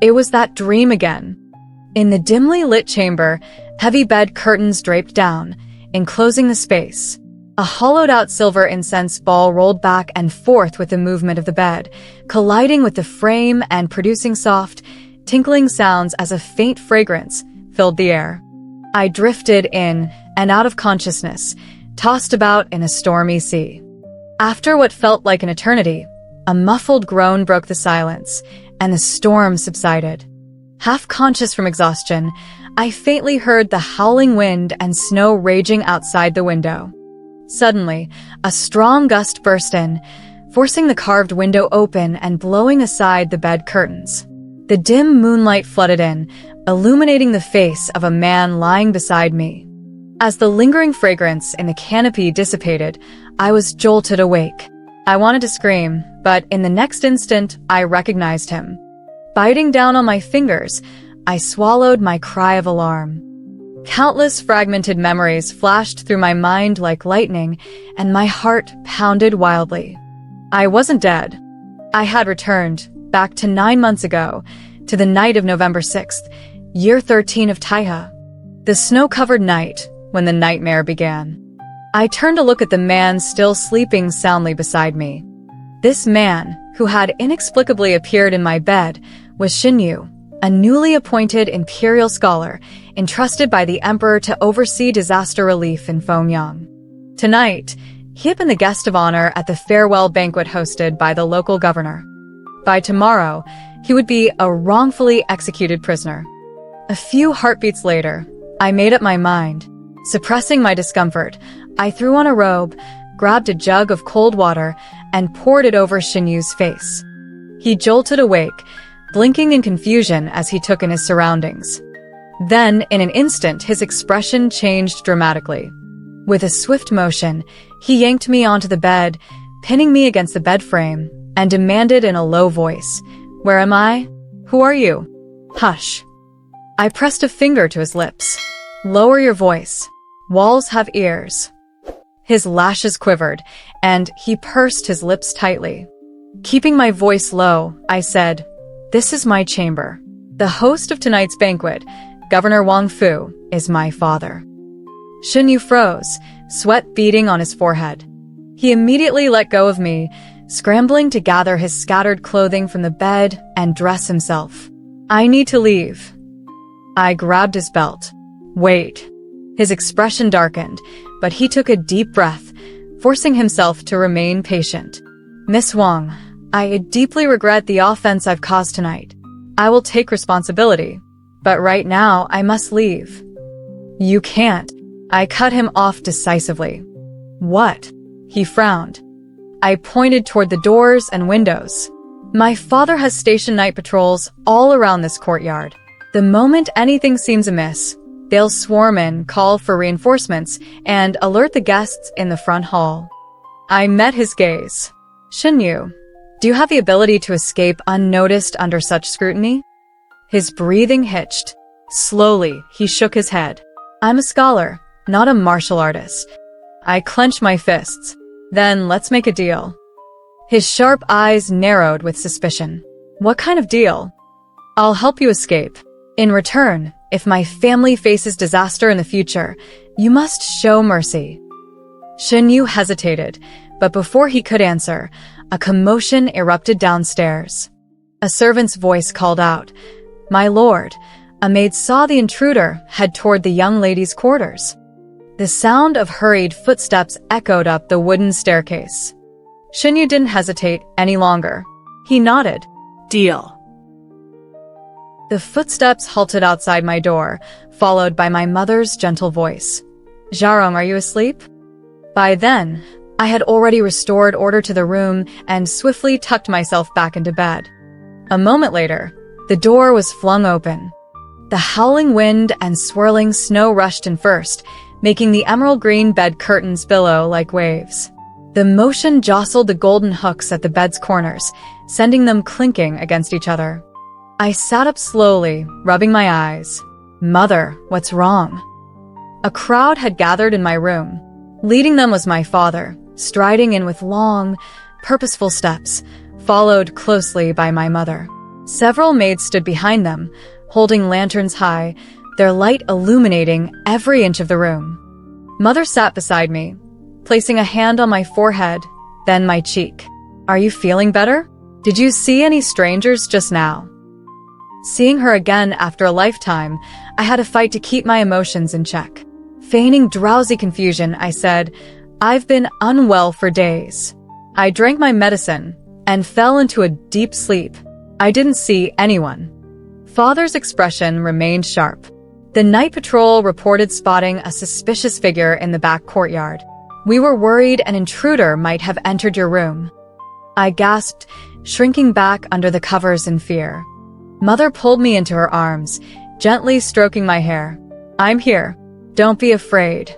It was that dream again. In the dimly lit chamber, heavy bed curtains draped down, enclosing the space. A hollowed-out silver incense ball rolled back and forth with the movement of the bed, colliding with the frame and producing soft, tinkling sounds as a faint fragrance filled the air. I drifted in and out of consciousness, tossed about in a stormy sea. After what felt like an eternity, a muffled groan broke the silence, and the storm subsided. Half conscious from exhaustion, I faintly heard the howling wind and snow raging outside the window. Suddenly, a strong gust burst in, forcing the carved window open and blowing aside the bed curtains. The dim moonlight flooded in, illuminating the face of a man lying beside me. As the lingering fragrance in the canopy dissipated, I was jolted awake. I wanted to scream, but in the next instant, I recognized him. Biting down on my fingers, I swallowed my cry of alarm. Countless fragmented memories flashed through my mind like lightning, and my heart pounded wildly. I wasn't dead. I had returned, back to 9 months ago, to the night of November 6th, year 13 of Taiha. The snow-covered night, when the nightmare began. I turned to look at the man still sleeping soundly beside me. This man, who had inexplicably appeared in my bed, was Shen Yu, a newly appointed imperial scholar entrusted by the emperor to oversee disaster relief in Fengyang. Tonight, he had been the guest of honor at the farewell banquet hosted by the local governor. By tomorrow, he would be a wrongfully executed prisoner. A few heartbeats later, I made up my mind. Suppressing my discomfort, I threw on a robe, grabbed a jug of cold water, and poured it over Shen Yu's face. He jolted awake, blinking in confusion as he took in his surroundings. Then, in an instant, his expression changed dramatically. With a swift motion, he yanked me onto the bed, pinning me against the bed frame, and demanded in a low voice, "Where am I? Who are you?" "Hush." I pressed a finger to his lips. "Lower your voice. Walls have ears." His lashes quivered, and he pursed his lips tightly. Keeping my voice low, I said, "This is my chamber. The host of tonight's banquet, Governor Wang Fu, is my father." Shen Yu froze, sweat beading on his forehead. He immediately let go of me, scrambling to gather his scattered clothing from the bed and dress himself. "I need to leave." I grabbed his belt. "Wait." His expression darkened, but he took a deep breath, forcing himself to remain patient. "Miss Wang, I deeply regret the offense I've caused tonight. I will take responsibility, but right now I must leave." "You can't." I cut him off decisively. "What?" He frowned. I pointed toward the doors and windows. "My father has stationed night patrols all around this courtyard. The moment anything seems amiss, they'll swarm in, call for reinforcements, and alert the guests in the front hall." I met his gaze. "Shen Yu, do you have the ability to escape unnoticed under such scrutiny?" His breathing hitched. Slowly, he shook his head. "I'm a scholar, not a martial artist." I clenched my fists. "Then let's make a deal." His sharp eyes narrowed with suspicion. "What kind of deal?" "I'll help you escape. In return, if my family faces disaster in the future, you must show mercy." Shen Yu hesitated, but before he could answer, a commotion erupted downstairs. A servant's voice called out, "My lord." A maid saw the intruder head toward the young lady's quarters. The sound of hurried footsteps echoed up the wooden staircase. Shen Yu didn't hesitate any longer. He nodded. "Deal." The footsteps halted outside my door, followed by my mother's gentle voice. "Zharong, are you asleep?" By then, I had already restored order to the room and swiftly tucked myself back into bed. A moment later, the door was flung open. The howling wind and swirling snow rushed in first, making the emerald green bed curtains billow like waves. The motion jostled the golden hooks at the bed's corners, sending them clinking against each other. I sat up slowly, rubbing my eyes. "Mother, what's wrong?" A crowd had gathered in my room. Leading them was my father, striding in with long, purposeful steps, followed closely by my mother. Several maids stood behind them, holding lanterns high, their light illuminating every inch of the room. Mother sat beside me, placing a hand on my forehead, then my cheek. "Are you feeling better? Did you see any strangers just now?" Seeing her again after a lifetime, I had to fight to keep my emotions in check. Feigning drowsy confusion, I said, "I've been unwell for days. I drank my medicine and fell into a deep sleep. I didn't see anyone." Father's expression remained sharp. The night patrol reported spotting a suspicious figure in the back courtyard. "We were worried an intruder might have entered your room." I gasped, shrinking back under the covers in fear. Mother pulled me into her arms, gently stroking my hair. "I'm here. Don't be afraid."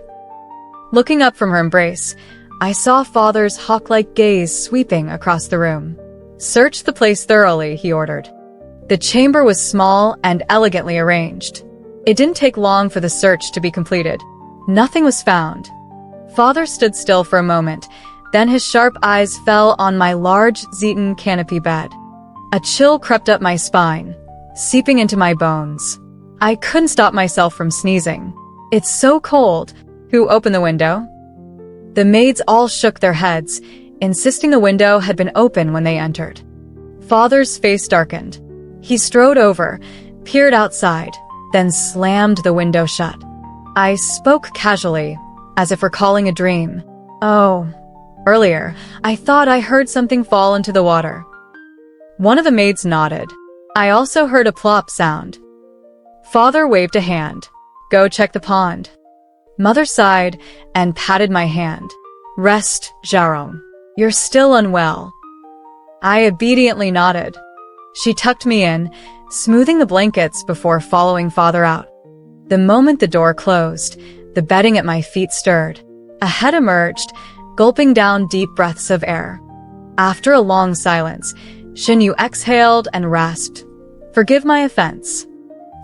Looking up from her embrace, I saw Father's hawk-like gaze sweeping across the room. "Search the place thoroughly," he ordered. The chamber was small and elegantly arranged. It didn't take long for the search to be completed. Nothing was found. Father stood still for a moment, then his sharp eyes fell on my large Zeton canopy bed. A chill crept up my spine, seeping into my bones. I couldn't stop myself from sneezing. "It's so cold. Who opened the window?" The maids all shook their heads, insisting the window had been open when they entered. Father's face darkened. He strode over, peered outside, then slammed the window shut. I spoke casually, as if recalling a dream. "Oh, earlier, I thought I heard something fall into the water." One of the maids nodded. I also heard a plop sound. Father waved a hand. "Go check the pond." Mother sighed and patted my hand. "Rest, Jarong. You're still unwell." I obediently nodded. She tucked me in, smoothing the blankets before following Father out. The moment the door closed, the bedding at my feet stirred. A head emerged, gulping down deep breaths of air. After a long silence, Shen Yu exhaled and rasped, "Forgive my offense."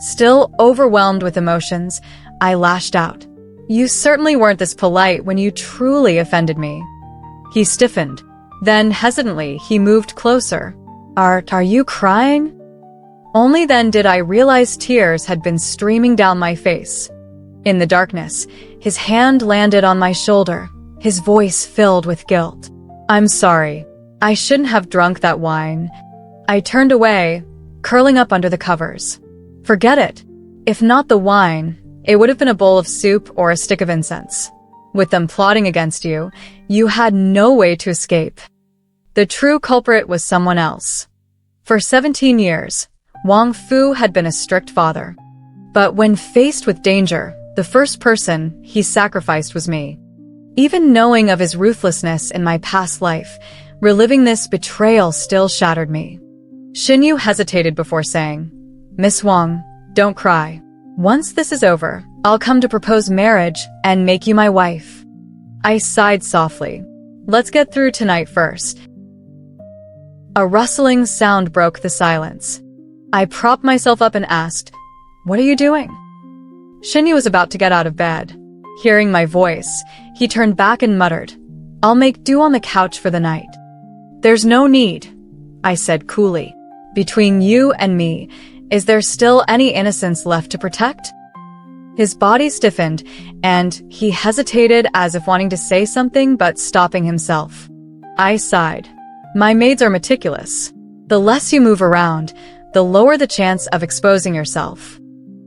Still overwhelmed with emotions, I lashed out. "You certainly weren't this polite when you truly offended me." He stiffened. Then, hesitantly, he moved closer. Are you crying?" Only then did I realize tears had been streaming down my face. In the darkness, his hand landed on my shoulder, his voice filled with guilt. "I'm sorry. I shouldn't have drunk that wine." I turned away, curling up under the covers. "Forget it. If not the wine, it would have been a bowl of soup or a stick of incense. With them plotting against you, you had no way to escape." The true culprit was someone else. For 17 years, Wang Fu had been a strict father. But when faced with danger, the first person he sacrificed was me. Even knowing of his ruthlessness in my past life, reliving this betrayal still shattered me. Shen Yu hesitated before saying, "Miss Wang, don't cry. Once this is over, I'll come to propose marriage and make you my wife." I sighed softly. "Let's get through tonight first." A rustling sound broke the silence. I propped myself up and asked, "What are you doing?" Shen Yu was about to get out of bed. Hearing my voice, he turned back and muttered, "I'll make do on the couch for the night." "There's no need," I said coolly. "Between you and me, is there still any innocence left to protect?" His body stiffened, and he hesitated as if wanting to say something but stopping himself. I sighed. "My maids are meticulous. The less you move around, the lower the chance of exposing yourself."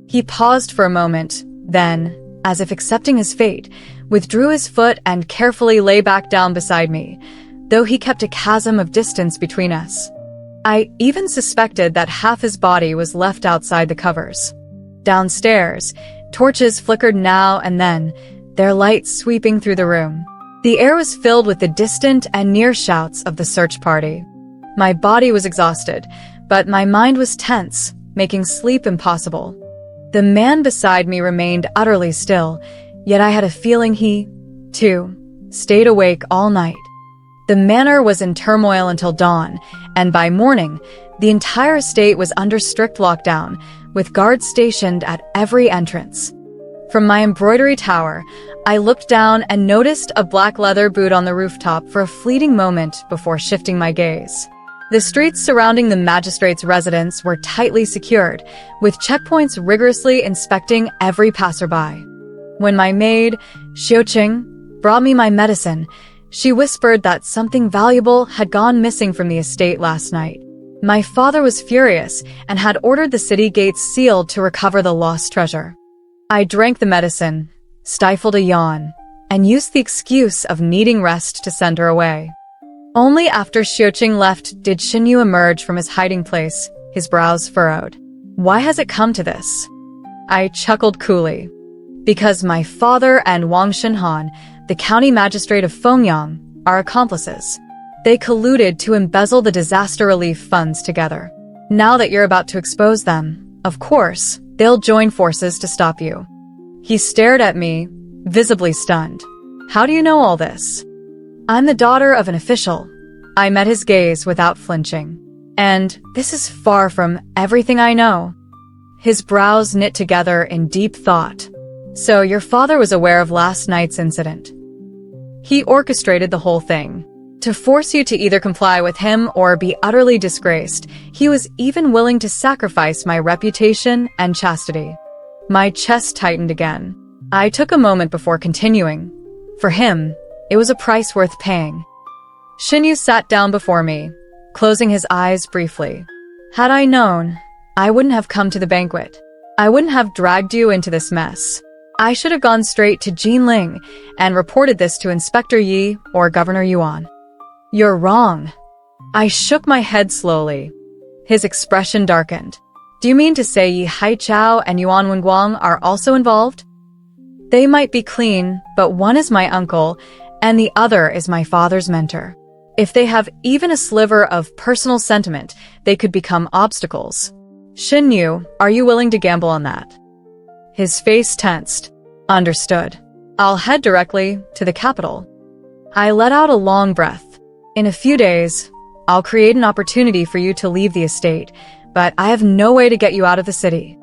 He paused for a moment, then, as if accepting his fate, withdrew his foot and carefully lay back down beside me, though he kept a chasm of distance between us. I even suspected that half his body was left outside the covers. Downstairs, torches flickered now and then, their light sweeping through the room. The air was filled with the distant and near shouts of the search party. My body was exhausted, but my mind was tense, making sleep impossible. The man beside me remained utterly still, yet I had a feeling he, too, stayed awake all night. The manor was in turmoil until dawn, and by morning, the entire estate was under strict lockdown, with guards stationed at every entrance. From my embroidery tower, I looked down and noticed a black leather boot on the rooftop for a fleeting moment before shifting my gaze. The streets surrounding the magistrate's residence were tightly secured, with checkpoints rigorously inspecting every passerby. When my maid, Xiuqing, brought me my medicine, she whispered that something valuable had gone missing from the estate last night. My father was furious and had ordered the city gates sealed to recover the lost treasure. I drank the medicine, stifled a yawn, and used the excuse of needing rest to send her away. Only after Xiuqing left did Shen Yu emerge from his hiding place, his brows furrowed. Why has it come to this? I chuckled coolly. Because my father and Wang Shenhan, the county magistrate of Fengyang, are accomplices. They colluded to embezzle the disaster relief funds together. Now that you're about to expose them, of course, they'll join forces to stop you. He stared at me, visibly stunned. How do you know all this? I'm the daughter of an official. I met his gaze without flinching. And this is far from everything I know. His brows knit together in deep thought. So your father was aware of last night's incident. He orchestrated the whole thing. To force you to either comply with him or be utterly disgraced, he was even willing to sacrifice my reputation and chastity. My chest tightened again. I took a moment before continuing. For him, it was a price worth paying. Shen Yu sat down before me, closing his eyes briefly. Had I known, I wouldn't have come to the banquet. I wouldn't have dragged you into this mess. I should have gone straight to Jinling and reported this to Inspector Yi or Governor Yuan. You're wrong. I shook my head slowly. His expression darkened. Do you mean to say Yi Haichao and Yuan Wenguang are also involved? They might be clean, but one is my uncle, and the other is my father's mentor. If they have even a sliver of personal sentiment, they could become obstacles. Shen Yu, are you willing to gamble on that? His face tensed. Understood. I'll head directly to the capital. I let out a long breath. In a few days, I'll create an opportunity for you to leave the estate, but I have no way to get you out of the city.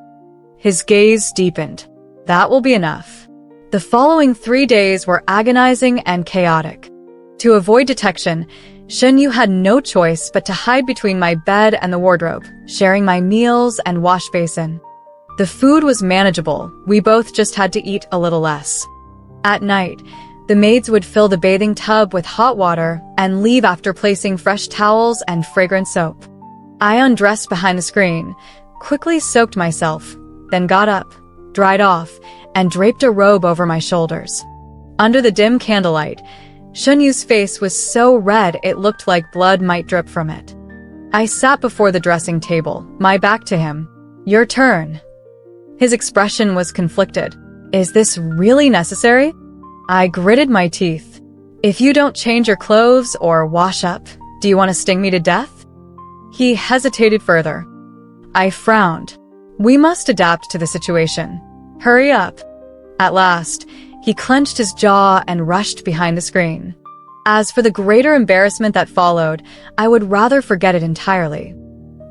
His gaze deepened. That will be enough. The following 3 days were agonizing and chaotic. To avoid detection, Shen Yu had no choice but to hide between my bed and the wardrobe, sharing my meals and wash basin. The food was manageable, we both just had to eat a little less. At night, the maids would fill the bathing tub with hot water and leave after placing fresh towels and fragrant soap. I undressed behind the screen, quickly soaked myself, then got up, dried off, and draped a robe over my shoulders. Under the dim candlelight, Shen Yu's face was so red it looked like blood might drip from it. I sat before the dressing table, my back to him. Your turn. His expression was conflicted. Is this really necessary? I gritted my teeth. If you don't change your clothes or wash up, do you want to sting me to death? He hesitated further. I frowned. We must adapt to the situation. Hurry up. At last, he clenched his jaw and rushed behind the screen. As for the greater embarrassment that followed, I would rather forget it entirely.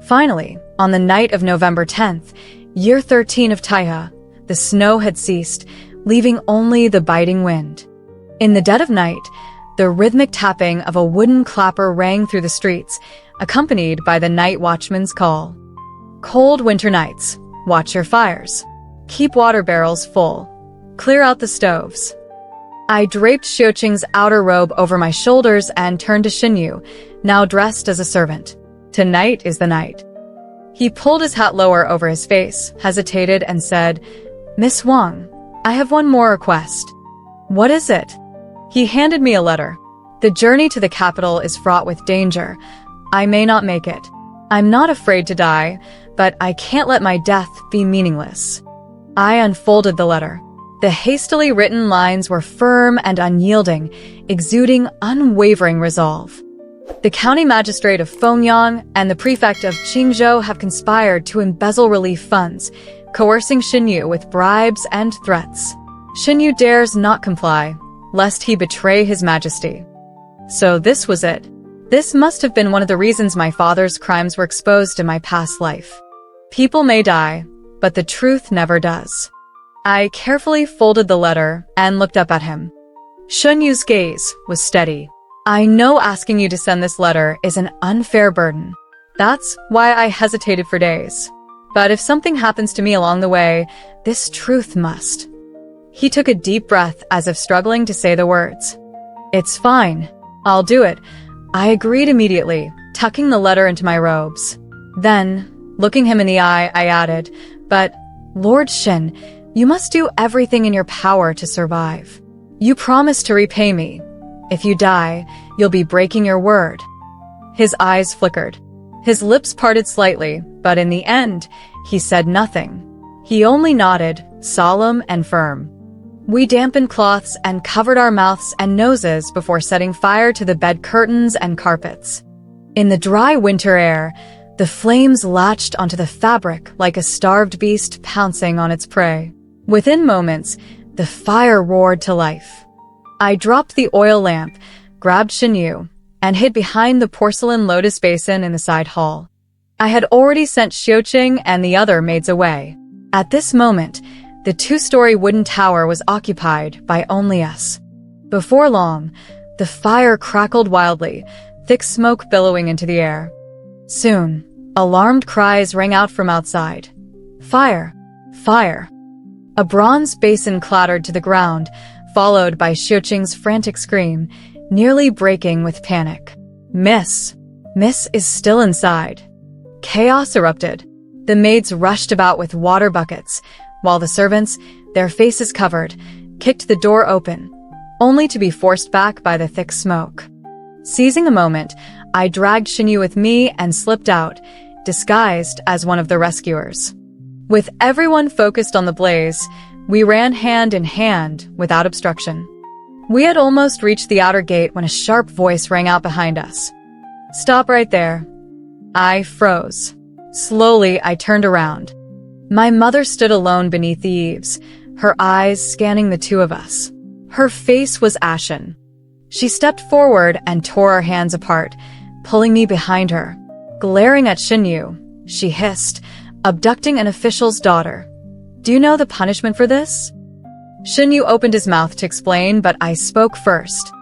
Finally, on the night of November 10th, year 13 of Taiha, the snow had ceased, leaving only the biting wind. In the dead of night, the rhythmic tapping of a wooden clapper rang through the streets, accompanied by the night watchman's call. Cold winter nights, watch your fires. Keep water barrels full. Clear out the stoves. I draped Xiuqing's outer robe over my shoulders and turned to Shen Yu, now dressed as a servant. Tonight is the night. He pulled his hat lower over his face, hesitated, and said, Miss Wang, I have one more request. What is it? He handed me a letter. The journey to the capital is fraught with danger. I may not make it. I'm not afraid to die, but I can't let my death be meaningless. I unfolded the letter. The hastily written lines were firm and unyielding, exuding unwavering resolve. The county magistrate of Fengyang and the prefect of Qingzhou have conspired to embezzle relief funds, coercing Shen Yu with bribes and threats. Shen Yu dares not comply, lest he betray his majesty. So this was it. This must have been one of the reasons my father's crimes were exposed in my past life. People may die, but the truth never does. I carefully folded the letter and looked up at him. Shen Yu's gaze was steady. I know asking you to send this letter is an unfair burden. That's why I hesitated for days. But if something happens to me along the way, this truth must. He took a deep breath as if struggling to say the words. It's fine. I'll do it. I agreed immediately, tucking the letter into my robes. Then, looking him in the eye, I added, but, Lord Shen, you must do everything in your power to survive. You promised to repay me. If you die, you'll be breaking your word. His eyes flickered. His lips parted slightly, but in the end, he said nothing. He only nodded, solemn and firm. We dampened cloths and covered our mouths and noses before setting fire to the bed curtains and carpets. In the dry winter air, the flames latched onto the fabric like a starved beast pouncing on its prey. Within moments, the fire roared to life. I dropped the oil lamp, grabbed Shen Yu, and hid behind the porcelain lotus basin in the side hall. I had already sent Xiuqing and the other maids away. At this moment, the 2-story wooden tower was occupied by only us. Before long, the fire crackled wildly, thick smoke billowing into the air. Soon, alarmed cries rang out from outside. Fire! Fire! A bronze basin clattered to the ground, followed by Xiuqing's frantic scream, nearly breaking with panic. Miss! Miss is still inside. Chaos erupted. The maids rushed about with water buckets, while the servants, their faces covered, kicked the door open, only to be forced back by the thick smoke. Seizing a moment, I dragged Shen Yu with me and slipped out, disguised as one of the rescuers. With everyone focused on the blaze, we ran hand in hand without obstruction. We had almost reached the outer gate when a sharp voice rang out behind us. Stop right there. I froze. Slowly, I turned around. My mother stood alone beneath the eaves, her eyes scanning the two of us. Her face was ashen. She stepped forward and tore our hands apart, pulling me behind her. Glaring at Shen Yu, she hissed, abducting an official's daughter. Do you know the punishment for this? Shen Yu opened his mouth to explain, but I spoke first.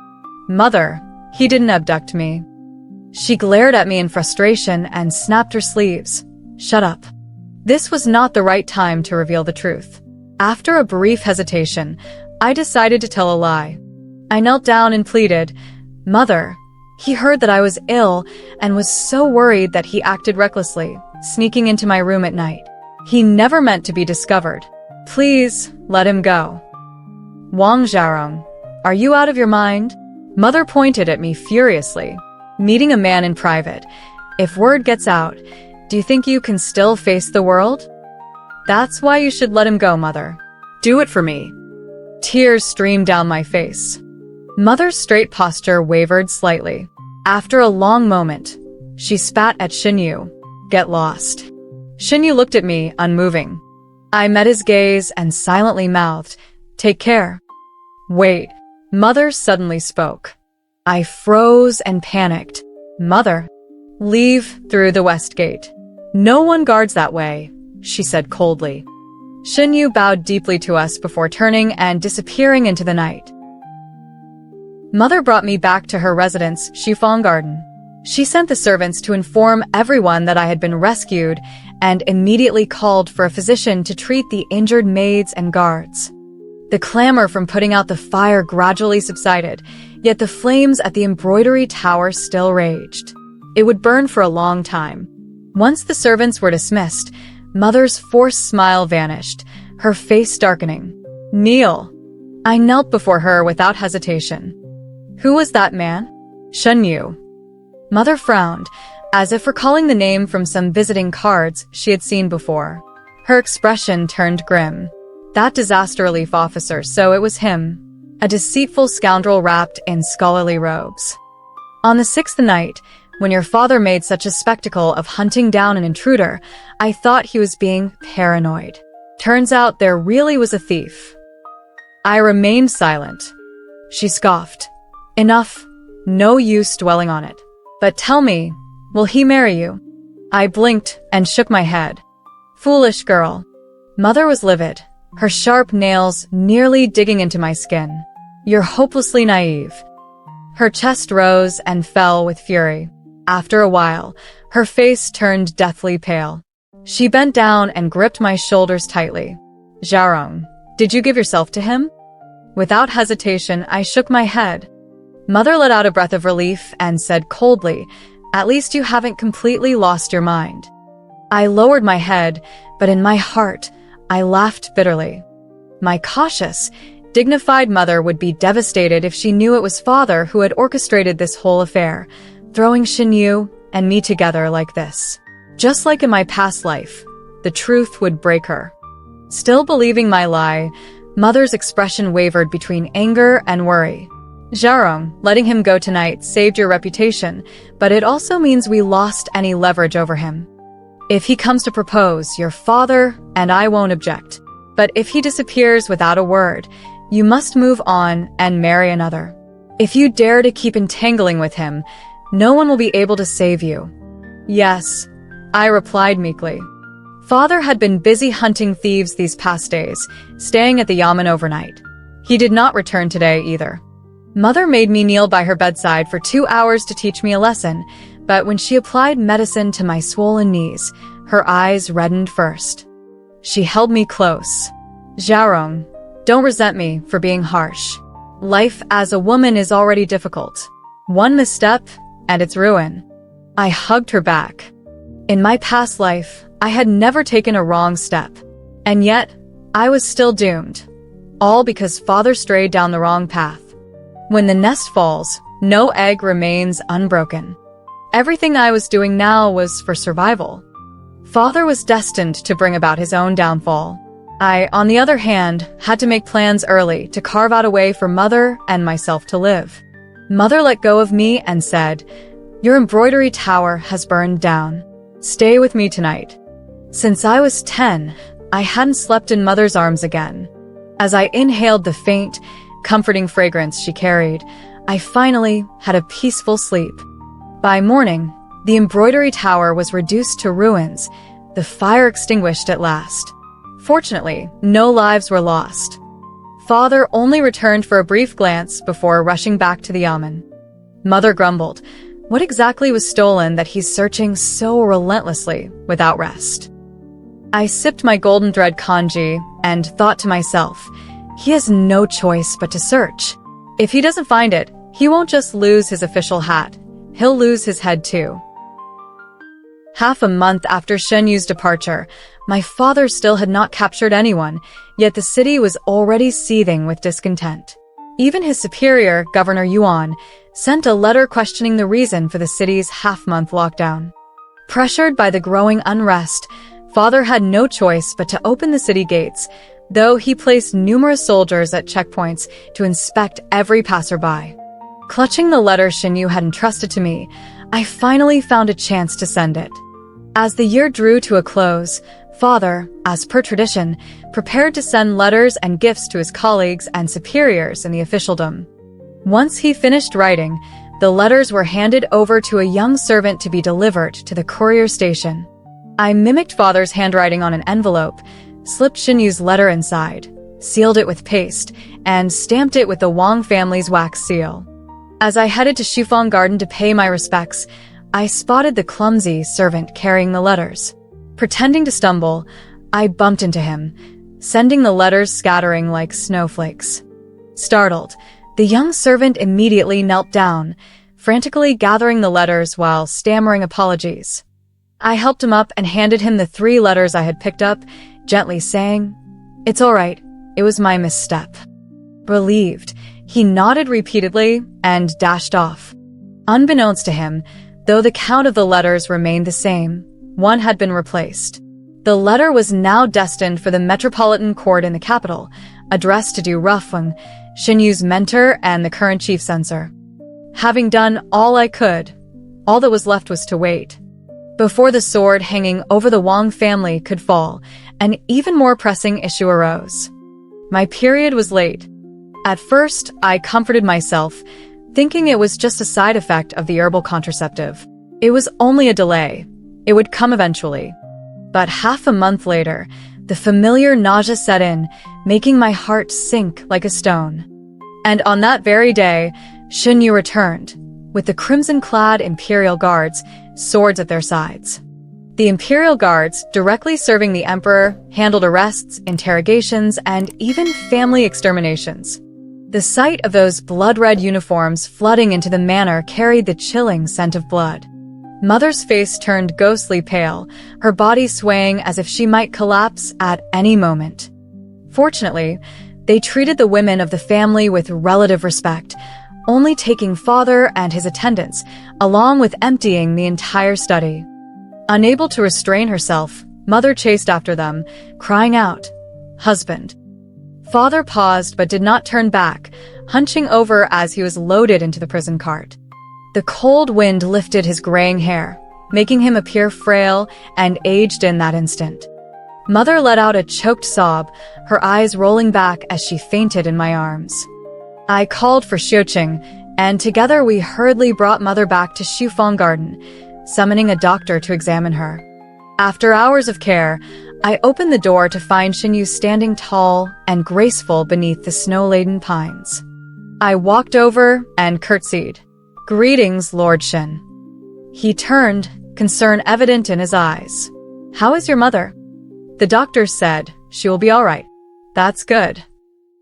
Mother, he didn't abduct me. She glared at me in frustration and snapped her sleeves. Shut up. This was not the right time to reveal the truth. After a brief hesitation, I decided to tell a lie. I knelt down and pleaded, Mother, he heard that I was ill and was so worried that he acted recklessly, sneaking into my room at night. He never meant to be discovered. Please, let him go. Wang Zhaorong, are you out of your mind? Mother pointed at me furiously. Meeting a man in private. If word gets out, do you think you can still face the world? That's why you should let him go, Mother. Do it for me. Tears streamed down my face. Mother's straight posture wavered slightly. After a long moment, she spat at Shen Yu. Get lost. Shen Yu looked at me, unmoving. I met his gaze and silently mouthed, Take care. Wait. Mother suddenly spoke. I froze and panicked. Mother, leave through the west gate. No one guards that way, she said coldly. Shen Yu bowed deeply to us before turning and disappearing into the night. Mother brought me back to her residence, Shifang Garden. She sent the servants to inform everyone that I had been rescued and immediately called for a physician to treat the injured maids and guards. The clamor from putting out the fire gradually subsided, yet the flames at the embroidery tower still raged. It would burn for a long time. Once the servants were dismissed, Mother's forced smile vanished, her face darkening. Kneel. I knelt before her without hesitation. Who was that man? Shen Yu. Mother frowned, as if recalling the name from some visiting cards she had seen before. Her expression turned grim. That disaster relief officer, so it was him. A deceitful scoundrel wrapped in scholarly robes. On the 6th night, when your father made such a spectacle of hunting down an intruder, I thought he was being paranoid. Turns out there really was a thief. I remained silent. She scoffed. Enough. No use dwelling on it. But tell me, will he marry you? I blinked and shook my head. Foolish girl. Mother was livid, her sharp nails nearly digging into my skin. You're hopelessly naive. Her chest rose and fell with fury. After a while, her face turned deathly pale. She bent down and gripped my shoulders tightly. "Zharong, did you give yourself to him?" Without hesitation, I shook my head. Mother let out a breath of relief and said coldly, "At least you haven't completely lost your mind." I lowered my head, but in my heart, I laughed bitterly. My cautious, dignified mother would be devastated if she knew it was father who had orchestrated this whole affair, throwing Shen Yu and me together like this. Just like in my past life, the truth would break her. Still believing my lie, mother's expression wavered between anger and worry. "Zharong, letting him go tonight saved your reputation, but it also means we lost any leverage over him. If he comes to propose, your father and I won't object. But if he disappears without a word, you must move on and marry another. If you dare to keep entangling with him, no one will be able to save you." "Yes," I replied meekly. Father had been busy hunting thieves these past days, staying at the yamen overnight. He did not return today either. Mother made me kneel by her bedside for 2 hours to teach me a lesson, but when she applied medicine to my swollen knees, her eyes reddened first. She held me close. "Zharong, don't resent me for being harsh. Life as a woman is already difficult. One misstep, and it's ruin." I hugged her back. In my past life, I had never taken a wrong step. And yet, I was still doomed. All because father strayed down the wrong path. When the nest falls, no egg remains unbroken. Everything I was doing now was for survival. Father was destined to bring about his own downfall. I, on the other hand, had to make plans early to carve out a way for Mother and myself to live. Mother let go of me and said, "Your embroidery tower has burned down. Stay with me tonight." Since I was 10, I hadn't slept in Mother's arms again. As I inhaled the faint, comforting fragrance she carried, I finally had a peaceful sleep. By morning, the embroidery tower was reduced to ruins, the fire extinguished at last. Fortunately, no lives were lost. Father only returned for a brief glance before rushing back to the yamen. Mother grumbled, "What exactly was stolen that he's searching so relentlessly without rest?" I sipped my golden thread kanji and thought to myself, he has no choice but to search. If he doesn't find it, he won't just lose his official hat, he'll lose his head too. Half a month after Shen Yu's departure, my father still had not captured anyone, yet the city was already seething with discontent. Even his superior, Governor Yuan, sent a letter questioning the reason for the city's half-month lockdown. Pressured by the growing unrest, Father had no choice but to open the city gates, though he placed numerous soldiers at checkpoints to inspect every passerby. Clutching the letter Shen Yu had entrusted to me, I finally found a chance to send it. As the year drew to a close, Father, as per tradition, prepared to send letters and gifts to his colleagues and superiors in the officialdom. Once he finished writing, the letters were handed over to a young servant to be delivered to the courier station. I mimicked Father's handwriting on an envelope, slipped Shen Yu's letter inside, sealed it with paste, and stamped it with the Wang family's wax seal. As I headed to Shufang Garden to pay my respects, I spotted the clumsy servant carrying the letters. Pretending to stumble, I bumped into him, sending the letters scattering like snowflakes. Startled, the young servant immediately knelt down, frantically gathering the letters while stammering apologies. I helped him up and handed him the 3 letters I had picked up, gently saying, "It's all right, it was my misstep." Relieved, he nodded repeatedly and dashed off. Unbeknownst to him, though the count of the letters remained the same, one had been replaced. The letter was now destined for the Metropolitan Court in the capital, addressed to Du Rufeng, Shen Yu's mentor and the current chief censor. Having done all I could, all that was left was to wait. Before the sword hanging over the Wang family could fall, an even more pressing issue arose. My period was late. At first, I comforted myself, thinking it was just a side effect of the herbal contraceptive. It was only a delay. It would come eventually. But half a month later, the familiar nausea set in, making my heart sink like a stone. And on that very day, Shen Yu returned, with the crimson-clad Imperial Guards, swords at their sides. The Imperial Guards, directly serving the Emperor, handled arrests, interrogations, and even family exterminations. The sight of those blood-red uniforms flooding into the manor carried the chilling scent of blood. Mother's face turned ghostly pale, her body swaying as if she might collapse at any moment. Fortunately, they treated the women of the family with relative respect, only taking father and his attendants, along with emptying the entire study. Unable to restrain herself, Mother chased after them, crying out, "Husband." Father paused but did not turn back, hunching over as he was loaded into the prison cart. The cold wind lifted his graying hair, making him appear frail and aged in that instant. Mother let out a choked sob, her eyes rolling back as she fainted in my arms. I called for Xiuqing, and together we hurriedly brought Mother back to Shufeng Garden, summoning a doctor to examine her. After hours of care, I opened the door to find Shen Yu standing tall and graceful beneath the snow-laden pines. I walked over and curtsied. "Greetings, Lord Shen." He turned, concern evident in his eyes. "How is your mother?" "The doctor said she will be all right." "That's good."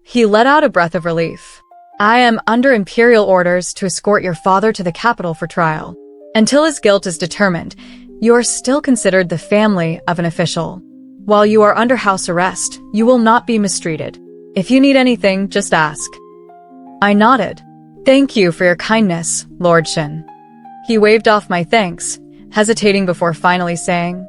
He let out a breath of relief. "I am under imperial orders to escort your father to the capital for trial. Until his guilt is determined, you are still considered the family of an official. While you are under house arrest, you will not be mistreated. If you need anything, just ask." I nodded. "Thank you for your kindness, Lord Shen." He waved off my thanks, hesitating before finally saying,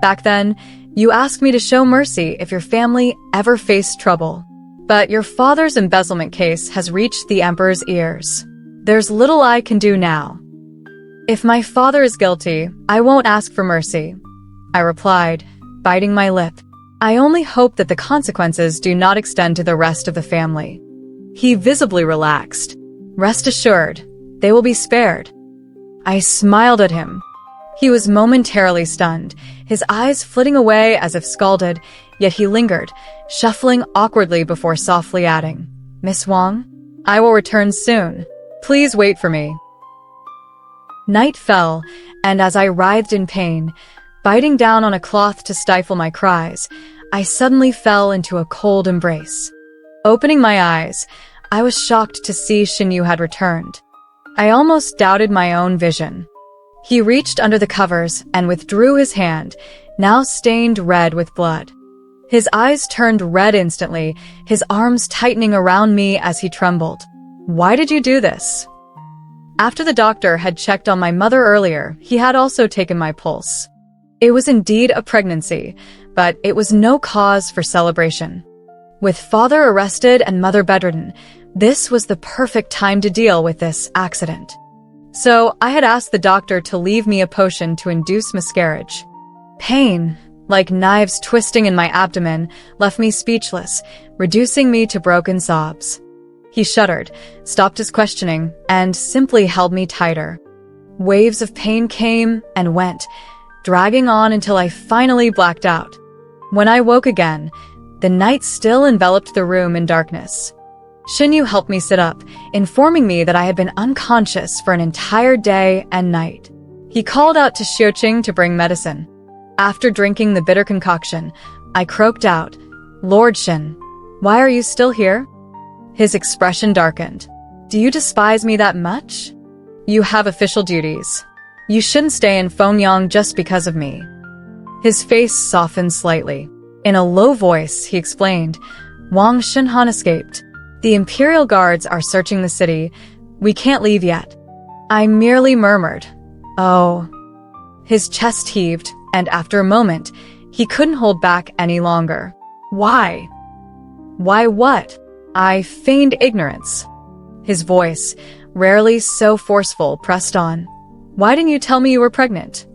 "Back then, you asked me to show mercy if your family ever faced trouble. But your father's embezzlement case has reached the Emperor's ears. There's little I can do now." "If my father is guilty, I won't ask for mercy," I replied, biting my lip. "I only hope that the consequences do not extend to the rest of the family." He visibly relaxed. "Rest assured, they will be spared." I smiled at him. He was momentarily stunned, his eyes flitting away as if scalded, yet he lingered, shuffling awkwardly before softly adding, "Miss Wang, I will return soon. Please wait for me." Night fell, and as I writhed in pain, biting down on a cloth to stifle my cries, I suddenly fell into a cold embrace. Opening my eyes, I was shocked to see Shen Yu had returned. I almost doubted my own vision. He reached under the covers and withdrew his hand, now stained red with blood. His eyes turned red instantly, his arms tightening around me as he trembled. "Why did you do this?" After the doctor had checked on my mother earlier, he had also taken my pulse. It was indeed a pregnancy, but it was no cause for celebration. With father arrested and mother bedridden, this was the perfect time to deal with this accident. So I had asked the doctor to leave me a potion to induce miscarriage. Pain, like knives twisting in my abdomen, left me speechless, reducing me to broken sobs. He shuddered, stopped his questioning, and simply held me tighter. Waves of pain came and went, dragging on until I finally blacked out. When I woke again, the night still enveloped the room in darkness. Shen Yu helped me sit up, informing me that I had been unconscious for an entire day and night. He called out to Xiuqing to bring medicine. After drinking the bitter concoction, I croaked out, "Lord Shen, why are you still here?" His expression darkened. "Do you despise me that much? You have official duties. You shouldn't stay in Fengyang just because of me." His face softened slightly. In a low voice, he explained, "Wang Shenhan escaped. The Imperial Guards are searching the city. We can't leave yet." I merely murmured, "Oh." His chest heaved, and after a moment, he couldn't hold back any longer. "Why?" "Why what?" I feigned ignorance. His voice, rarely so forceful, pressed on. "Why didn't you tell me you were pregnant?"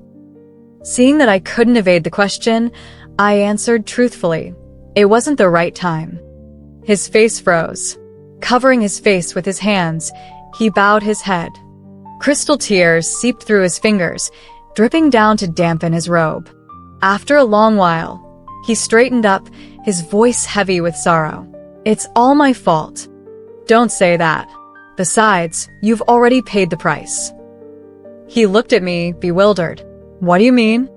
Seeing that I couldn't evade the question, I answered truthfully. It wasn't the right time. His face froze. Covering his face with his hands, he bowed his head. Crystal tears seeped through his fingers, dripping down to dampen his robe. After a long while, he straightened up, his voice heavy with sorrow. "It's all my fault." "Don't say that." Besides, you've already paid the price." He looked at me, bewildered. "What do you mean?"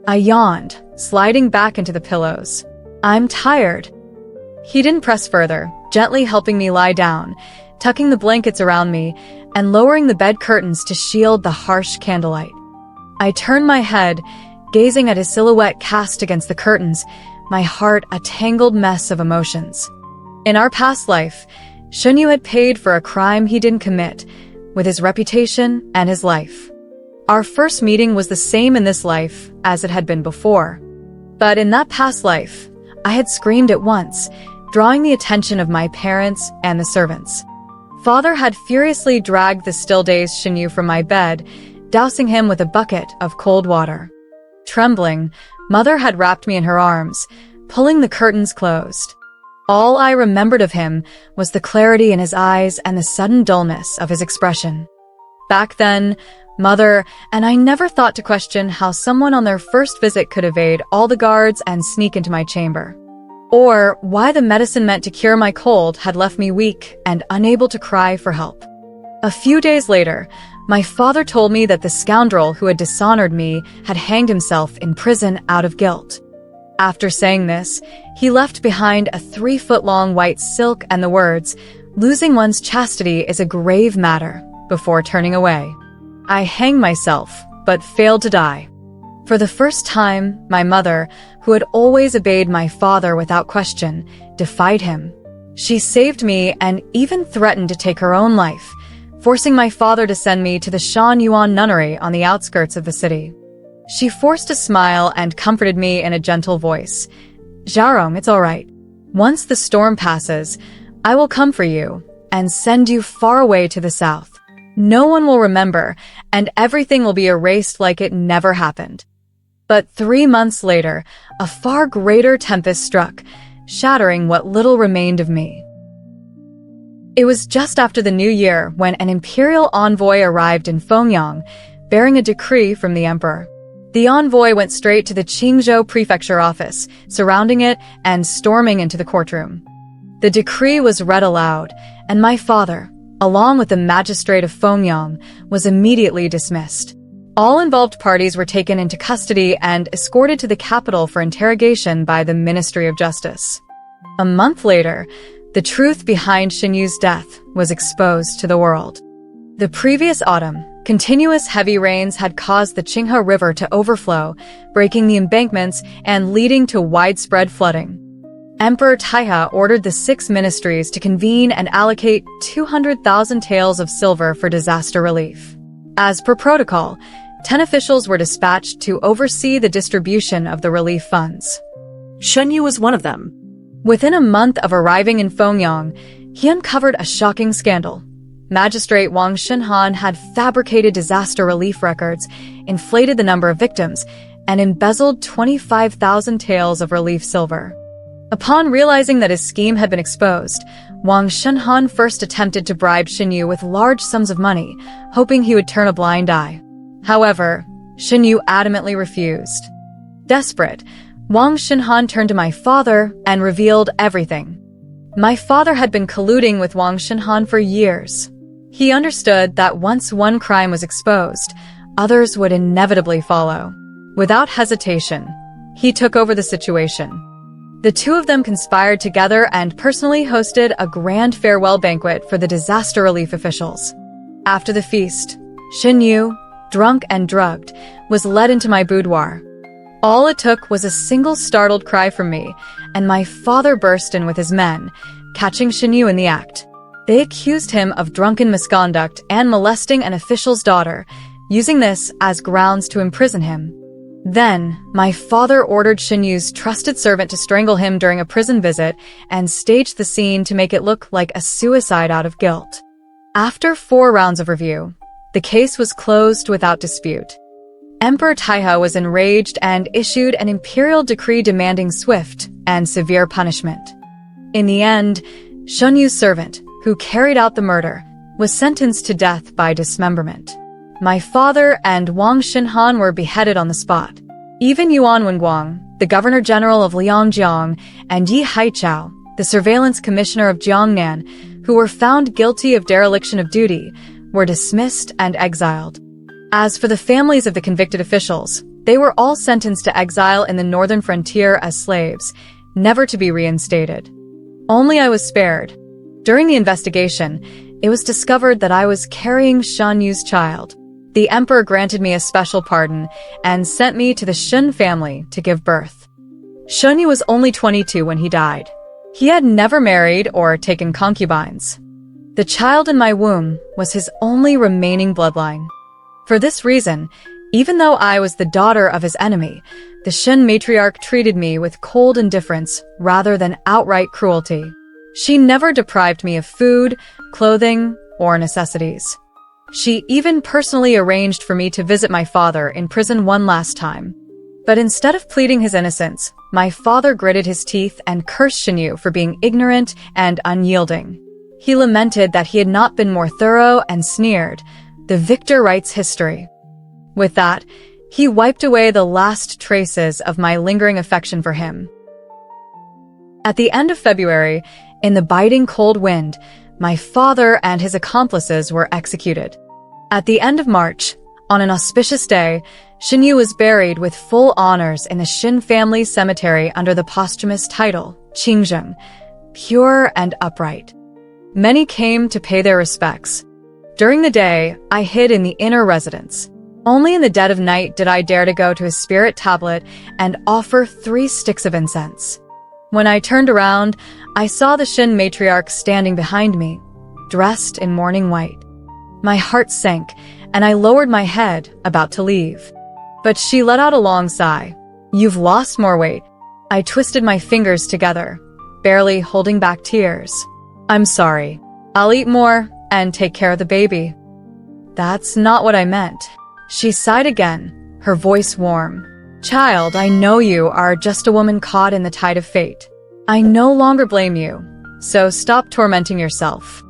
I yawned, sliding back into the pillows. "I'm tired." He didn't press further, gently helping me lie down, tucking the blankets around me, and lowering the bed curtains to shield the harsh candlelight. I turned my head, gazing at his silhouette cast against the curtains, my heart a tangled mess of emotions. In our past life, Shen Yu had paid for a crime he didn't commit, with his reputation and his life. Our first meeting was the same in this life as it had been before. But in that past life, I had screamed at once, drawing the attention of my parents and the servants. Father had furiously dragged the still-dazed Shen Yu from my bed, dousing him with a bucket of cold water. Trembling, Mother had wrapped me in her arms, pulling the curtains closed. All I remembered of him was the clarity in his eyes and the sudden dullness of his expression. Back then, Mother and I never thought to question how someone on their first visit could evade all the guards and sneak into my chamber. Or why the medicine meant to cure my cold had left me weak and unable to cry for help. A few days later, my father told me that the scoundrel who had dishonored me had hanged himself in prison out of guilt. After saying this, he left behind a 3-foot-long white silk and the words, "Losing one's chastity is a grave matter," before turning away. I hanged myself, but failed to die. For the first time, my mother, who had always obeyed my father without question, defied him. She saved me and even threatened to take her own life, forcing my father to send me to the Shen Yu nunnery on the outskirts of the city. She forced a smile and comforted me in a gentle voice. "Zharong, it's all right. Once the storm passes, I will come for you and send you far away to the south. No one will remember, and everything will be erased like it never happened." But 3 months later, a far greater tempest struck, shattering what little remained of me. It was just after the new year when an imperial envoy arrived in Fengyang, bearing a decree from the emperor. The envoy went straight to the Qingzhou prefecture office, surrounding it and storming into the courtroom. The decree was read aloud, and my father, along with the magistrate of Fengyang, was immediately dismissed. All involved parties were taken into custody and escorted to the capital for interrogation by the Ministry of Justice. A month later, the truth behind Shen Yu's death was exposed to the world. The previous autumn, continuous heavy rains had caused the Qinghe River to overflow, breaking the embankments and leading to widespread flooding. Emperor Taihe ordered the 6 ministries to convene and allocate 200,000 taels of silver for disaster relief. As per protocol, 10 officials were dispatched to oversee the distribution of the relief funds. Shen Yu was one of them. Within a month of arriving in Fengyang, he uncovered a shocking scandal. Magistrate Wang Shenhan had fabricated disaster relief records, inflated the number of victims, and embezzled 25,000 taels of relief silver. Upon realizing that his scheme had been exposed, Wang Shenhan first attempted to bribe Shen Yu with large sums of money, hoping he would turn a blind eye. However, Shen Yu adamantly refused. Desperate, Wang Shenhan turned to my father and revealed everything. My father had been colluding with Wang Shenhan for years. He understood that once one crime was exposed, others would inevitably follow. Without hesitation, he took over the situation. The two of them conspired together and personally hosted a grand farewell banquet for the disaster relief officials. After the feast, Shen Yu, drunk and drugged, was led into my boudoir. All it took was a single startled cry from me, and my father burst in with his men, catching Shen Yu in the act. They accused him of drunken misconduct and molesting an official's daughter, using this as grounds to imprison him. Then, my father ordered Shen Yu's trusted servant to strangle him during a prison visit and staged the scene to make it look like a suicide out of guilt. After 4 rounds of review, the case was closed without dispute. Emperor Taihe was enraged and issued an imperial decree demanding swift and severe punishment. In the end, Shen Yu's servant, who carried out the murder, was sentenced to death by dismemberment. My father and Wang Shenhan were beheaded on the spot. Even Yuan Wenguang, the governor-general of Liangjiang, and Yi Haichao, the surveillance commissioner of Jiangnan, who were found guilty of dereliction of duty, were dismissed and exiled. As for the families of the convicted officials, they were all sentenced to exile in the northern frontier as slaves, never to be reinstated. Only I was spared. During the investigation, it was discovered that I was carrying Shen Yu's child. The emperor granted me a special pardon and sent me to the Shen family to give birth. Shen Yu was only 22 when he died. He had never married or taken concubines. The child in my womb was his only remaining bloodline. For this reason, even though I was the daughter of his enemy, the Shen matriarch treated me with cold indifference rather than outright cruelty. She never deprived me of food, clothing, or necessities. She even personally arranged for me to visit my father in prison one last time. But instead of pleading his innocence, my father gritted his teeth and cursed Shen Yu for being ignorant and unyielding. He lamented that he had not been more thorough and sneered, "The victor writes history." With that, he wiped away the last traces of my lingering affection for him. At the end of February, in the biting cold wind, my father and his accomplices were executed. At the end of March, on an auspicious day, Shen Yu was buried with full honors in the Shen family cemetery under the posthumous title, Qingzheng, pure and upright. Many came to pay their respects. During the day, I hid in the inner residence. Only in the dead of night did I dare to go to his spirit tablet and offer 3 sticks of incense. When I turned around, I saw the Shen matriarch standing behind me, dressed in mourning white. My heart sank, and I lowered my head, about to leave. But she let out a long sigh. "You've lost more weight." I twisted my fingers together, barely holding back tears. "I'm sorry. I'll eat more and take care of the baby." "That's not what I meant." She sighed again, her voice warm. "Child, I know you are just a woman caught in the tide of fate. I no longer blame you, so stop tormenting yourself."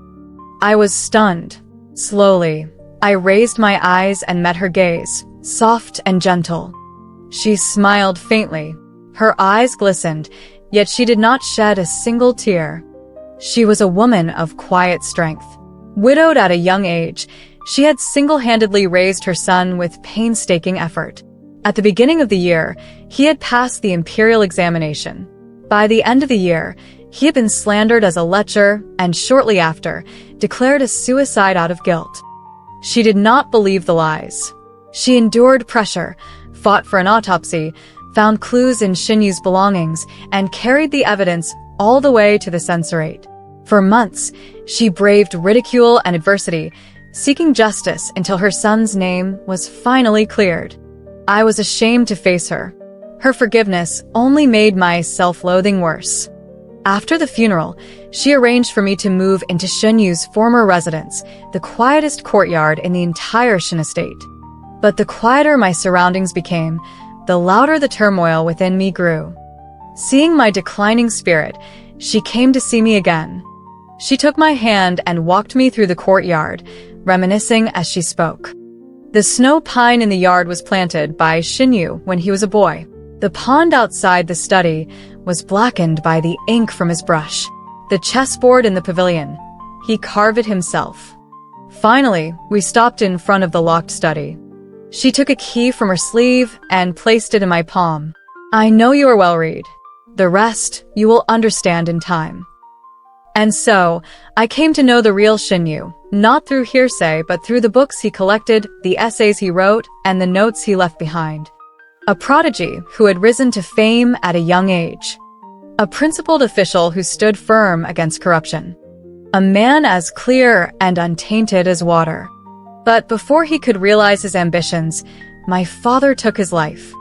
I was stunned. Slowly, I raised my eyes and met her gaze, soft and gentle. She smiled faintly. Her eyes glistened, yet she did not shed a single tear. She was a woman of quiet strength. Widowed at a young age, she had single-handedly raised her son with painstaking effort. At the beginning of the year, he had passed the imperial examination. By the end of the year, he had been slandered as a lecher and shortly after, declared a suicide out of guilt. She did not believe the lies. She endured pressure, fought for an autopsy, found clues in Shen Yu's belongings, and carried the evidence all the way to the censorate. For months, she braved ridicule and adversity, seeking justice until her son's name was finally cleared. I was ashamed to face her. Her forgiveness only made my self-loathing worse. After the funeral, she arranged for me to move into Shen Yu's former residence, the quietest courtyard in the entire Shen estate. But the quieter my surroundings became, the louder the turmoil within me grew. Seeing my declining spirit, she came to see me again. She took my hand and walked me through the courtyard, reminiscing as she spoke. The snow pine in the yard was planted by Shen Yu when he was a boy. The pond outside the study was blackened by the ink from his brush. The chessboard in the pavilion, he carved it himself. Finally, we stopped in front of the locked study. She took a key from her sleeve and placed it in my palm. "I know you are well read. The rest you will understand in time." And so, I came to know the real Shen Yu, not through hearsay but through the books he collected, the essays he wrote, and the notes he left behind. A prodigy who had risen to fame at a young age. A principled official who stood firm against corruption. A man as clear and untainted as water. But before he could realize his ambitions, my father took his life.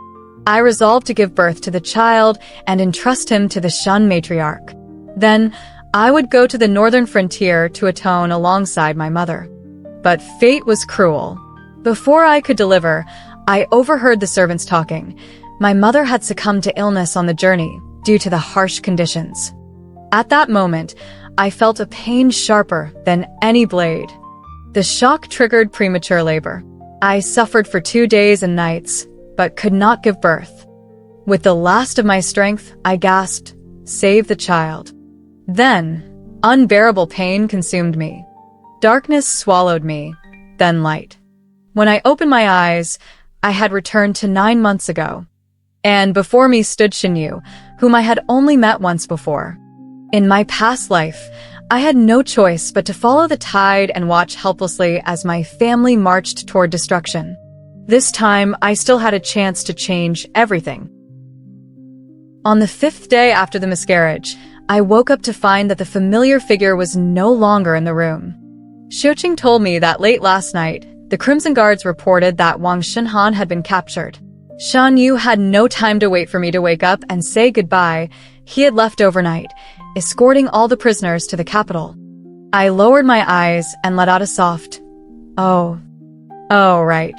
I resolved to give birth to the child and entrust him to the Shen matriarch. Then, I would go to the northern frontier to atone alongside my mother. But fate was cruel. Before I could deliver, I overheard the servants talking. My mother had succumbed to illness on the journey due to the harsh conditions. At that moment, I felt a pain sharper than any blade. The shock triggered premature labor. I suffered for 2 days and nights, but could not give birth. With the last of my strength, I gasped, "Save the child." Then, Unbearable pain consumed me. Darkness swallowed me, then light. When I opened my eyes, I had returned to 9 months ago. And before me stood Shen Yu, whom I had only met once before. In my past life, I had no choice but to follow the tide and watch helplessly as my family marched toward destruction. This time, I still had a chance to change everything. On the 5th day after the miscarriage, I woke up to find that the familiar figure was no longer in the room. Xiuqing told me that late last night, the Crimson Guards reported that Wang Shenhan had been captured. Shen Yu had no time to wait for me to wake up and say goodbye. He had left overnight, escorting all the prisoners to the capital. I lowered my eyes and let out a soft, "Oh. Oh, right."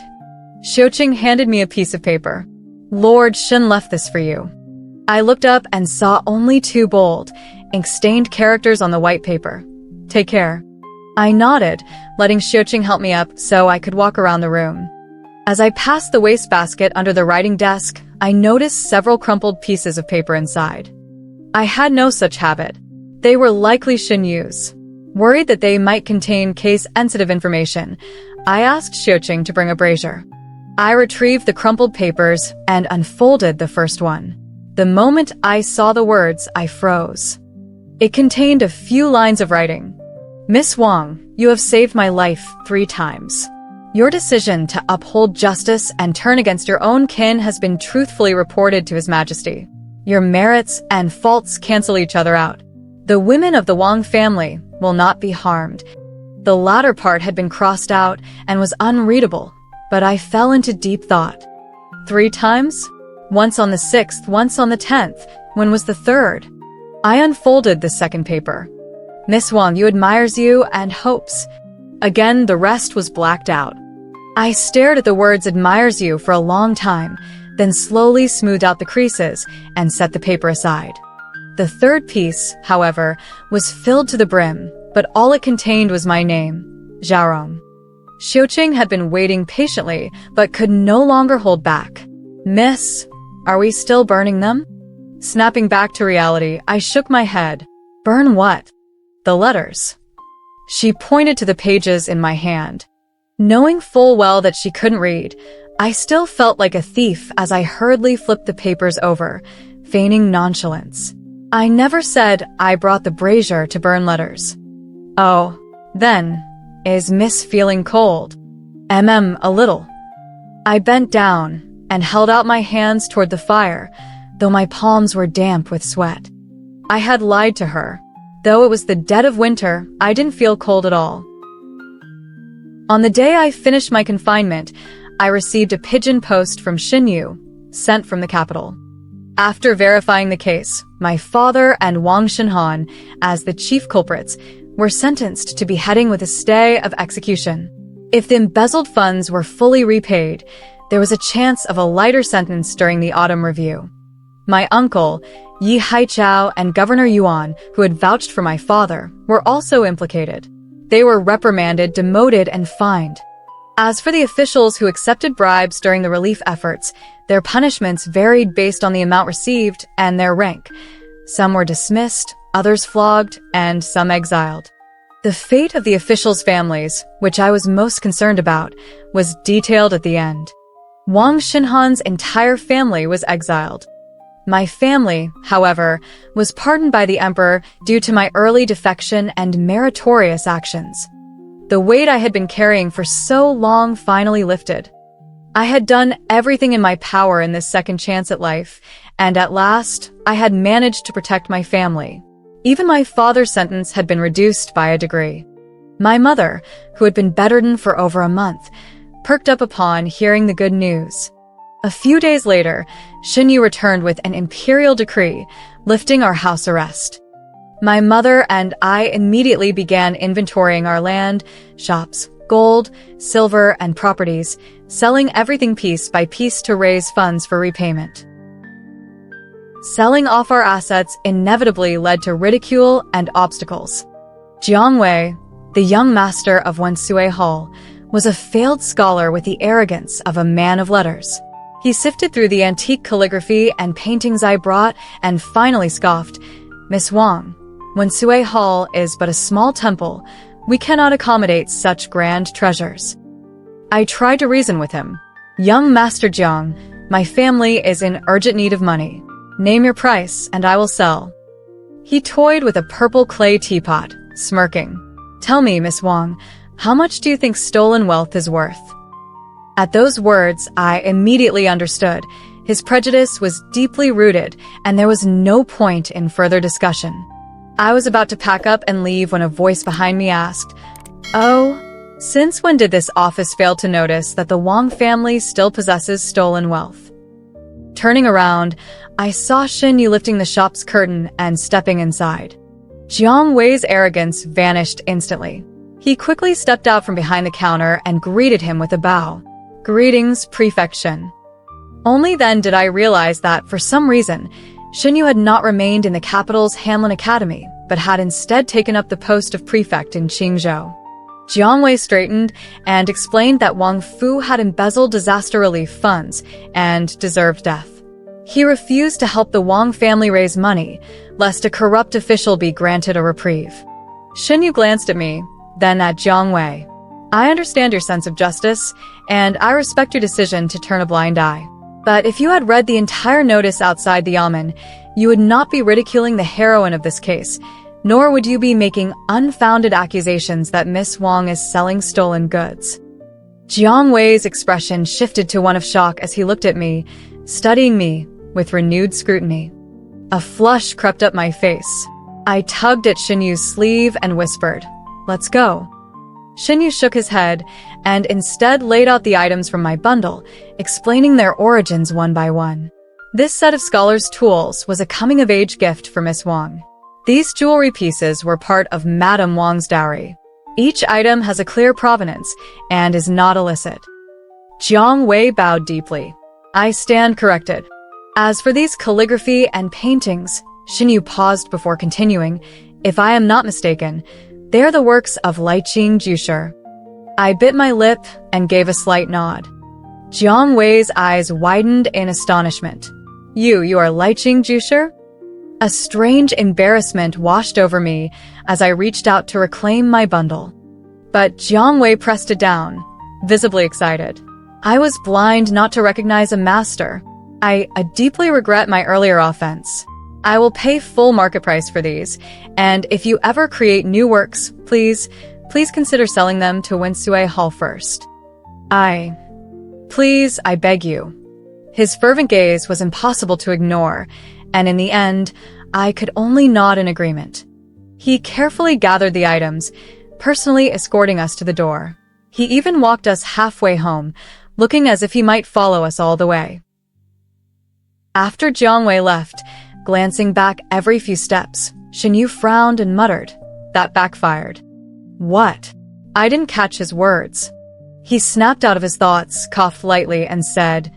Xiuqing handed me a piece of paper. "Lord Shen left this for you." I looked up and saw only 2 bold, ink-stained characters on the white paper. "Take care." I nodded, letting Xiuqing help me up so I could walk around the room. As I passed the wastebasket under the writing desk, I noticed several crumpled pieces of paper inside. I had no such habit. They were likely Shen Yu's. Worried that they might contain case-sensitive information, I asked Xiuqing to bring a brazier. I retrieved the crumpled papers and unfolded the first one. The moment I saw the words, I froze. It contained a few lines of writing. "Miss Wang, you have saved my life 3 times. Your decision to uphold justice and turn against your own kin has been truthfully reported to His Majesty. Your merits and faults cancel each other out. The women of the Wang family will not be harmed." The latter part had been crossed out and was unreadable, but I fell into deep thought. 3 times? Once on the 6th, once on the 10th. When was the 3rd? I unfolded the second paper. "Miss Wang, you admires you and hopes." Again, the rest was blacked out. I stared at the words "admires you" for a long time, then slowly smoothed out the creases and set the paper aside. The 3rd piece, however, was filled to the brim, but all it contained was my name, Xiaorong. Xiuqing had been waiting patiently, but could no longer hold back. "Miss, are we still burning them?" Snapping back to reality, I shook my head. "Burn what?" "The letters." She pointed to the pages in my hand. Knowing full well that she couldn't read, I still felt like a thief as I hurriedly flipped the papers over, feigning nonchalance. I never said I brought the brazier to burn letters. "Oh, then, is Miss feeling cold?" A little." I bent down and held out my hands toward the fire, though my palms were damp with sweat. I had lied to her. Though it was the dead of winter, I didn't feel cold at all. On the day I finished my confinement, I received a pigeon post from Shen Yu, sent from the capital. After verifying the case, my father and Wang Shenhan, as the chief culprits, were sentenced to beheading with a stay of execution. If the embezzled funds were fully repaid, there was a chance of a lighter sentence during the autumn review. My uncle, Yi Haichao, and Governor Yuan, who had vouched for my father, were also implicated. They were reprimanded, demoted, and fined. As for the officials who accepted bribes during the relief efforts, their punishments varied based on the amount received and their rank. Some were dismissed, others flogged, and some exiled. The fate of the officials' families, which I was most concerned about, was detailed at the end. Wang Shenhan's entire family was exiled. My family, however, was pardoned by the emperor due to my early defection and meritorious actions. The weight I had been carrying for so long finally lifted. I had done everything in my power in this second chance at life, and at last, I had managed to protect my family. Even my father's sentence had been reduced by a degree. My mother, who had been bedridden for over a month, perked up upon hearing the good news. A few days later, Shen Yu returned with an imperial decree, lifting our house arrest. My mother and I immediately began inventorying our land, shops, gold, silver, and properties, selling everything piece by piece to raise funds for repayment. Selling off our assets inevitably led to ridicule and obstacles. Jiang Wei, the young master of Wensui Hall, was a failed scholar with the arrogance of a man of letters. He sifted through the antique calligraphy and paintings I brought and finally scoffed, "Miss Wang, When Sui Hall is but a small temple, we cannot accommodate such grand treasures. I tried to reason with him. Young Master Jiang, my family is in urgent need of money. Name your price, and I will sell. He toyed with a purple clay teapot, smirking. Tell me, Miss Wang, how much do you think stolen wealth is worth? At those words, I immediately understood. His prejudice was deeply rooted, and there was no point in further discussion. I was about to pack up and leave when a voice behind me asked, "Oh, since when did this office fail to notice that the Wang family still possesses stolen wealth?" Turning around, I saw Shen Yu lifting the shop's curtain and stepping inside. Jiang Wei's arrogance vanished instantly. He quickly stepped out from behind the counter and greeted him with a bow. "Greetings, Prefect Shen." Only then did I realize that, for some reason, Shen Yu had not remained in the capital's Hanlin Academy, but had instead taken up the post of prefect in Qingzhou. Jiang Wei straightened and explained that Wang Fu had embezzled disaster relief funds and deserved death. He refused to help the Wang family raise money, lest a corrupt official be granted a reprieve. Shen Yu glanced at me, then at Jiang Wei. "I understand your sense of justice, and I respect your decision to turn a blind eye. But if you had read the entire notice outside the Yamen, you would not be ridiculing the heroine of this case, nor would you be making unfounded accusations that Miss Wang is selling stolen goods." Jiang Wei's expression shifted to one of shock as he looked at me, studying me with renewed scrutiny. A flush crept up my face. I tugged at Shen Yu's sleeve and whispered, "Let's go." Shen Yu shook his head and instead laid out the items from my bundle, explaining their origins one by one. This set of scholar's tools was a coming-of-age gift for Miss Wang. These jewelry pieces were part of Madame Wang's dowry. Each item has a clear provenance and is not illicit. Jiang Wei bowed deeply. "I stand corrected. As for these calligraphy and paintings," Shen Yu paused before continuing, "if I am not mistaken, they are the works of Liqing Jusher." I bit my lip and gave a slight nod. Jiang Wei's eyes widened in astonishment. You are Liqing Jusher?" A strange embarrassment washed over me as I reached out to reclaim my bundle. But Jiang Wei pressed it down, visibly excited. I was blind not to recognize a master. I deeply regret my earlier offense. I will pay full market price for these, and if you ever create new works, please consider selling them to Winsue Hall first. Please, I beg you. His fervent gaze was impossible to ignore, and in the end, I could only nod in agreement. He carefully gathered the items, personally escorting us to the door. He even walked us halfway home, looking as if he might follow us all the way. After Jiang Wei left, glancing back every few steps, Shen Yu frowned and muttered, "That backfired." "What?" I didn't catch his words. He snapped out of his thoughts, coughed lightly, and said,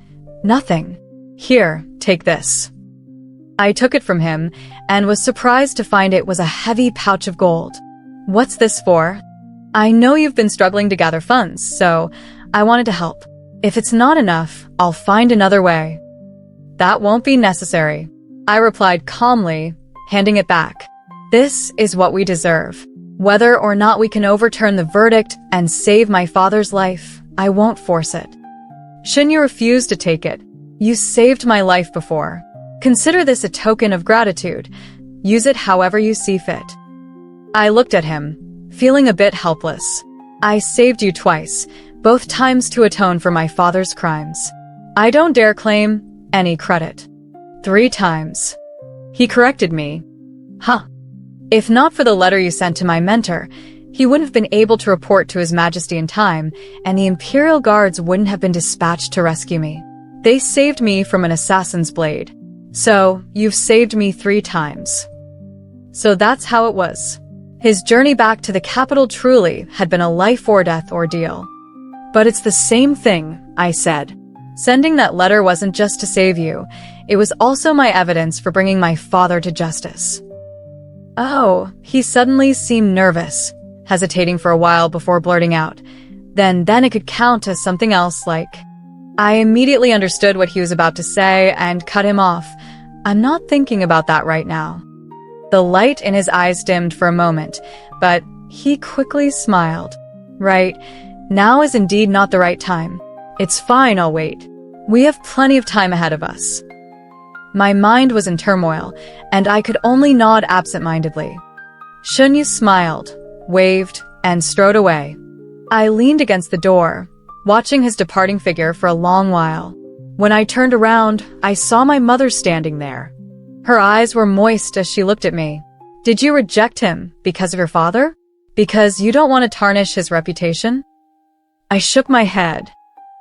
"Nothing. Here, take this." I took it from him and was surprised to find it was a heavy pouch of gold. "What's this for?" "I know you've been struggling to gather funds, so I wanted to help. If it's not enough, I'll find another way." "That won't be necessary," I replied calmly, handing it back. "This is what we deserve. Whether or not we can overturn the verdict and save my father's life, I won't force it." Shen Yu refused to take it. "You saved my life before. Consider this a token of gratitude. Use it however you see fit." I looked at him, feeling a bit helpless. "I saved you twice, both times to atone for my father's crimes. I don't dare claim any credit." "3 times. He corrected me. "Huh. If not for the letter you sent to my mentor, he wouldn't have been able to report to His Majesty in time, and the Imperial Guards wouldn't have been dispatched to rescue me. They saved me from an assassin's blade. So, you've saved me 3 times." So that's how it was. His journey back to the capital truly had been a life-or-death ordeal. "But it's the same thing," I said. "Sending that letter wasn't just to save you. It was also my evidence for bringing my father to justice." "Oh," he suddenly seemed nervous, hesitating for a while before blurting out. Then it could count as something else like... I immediately understood what he was about to say and cut him off. "I'm not thinking about that right now." The light in his eyes dimmed for a moment, but he quickly smiled. Right, now is indeed not the right time. It's fine, I'll wait. We have plenty of time ahead of us. My mind was in turmoil, and I could only nod absent-mindedly. Shen Yu smiled, waved, and strode away. I leaned against the door, watching his departing figure for a long while. When I turned around, I saw my mother standing there. Her eyes were moist as she looked at me. Did you reject him because of your father? Because you don't want to tarnish his reputation? I shook my head.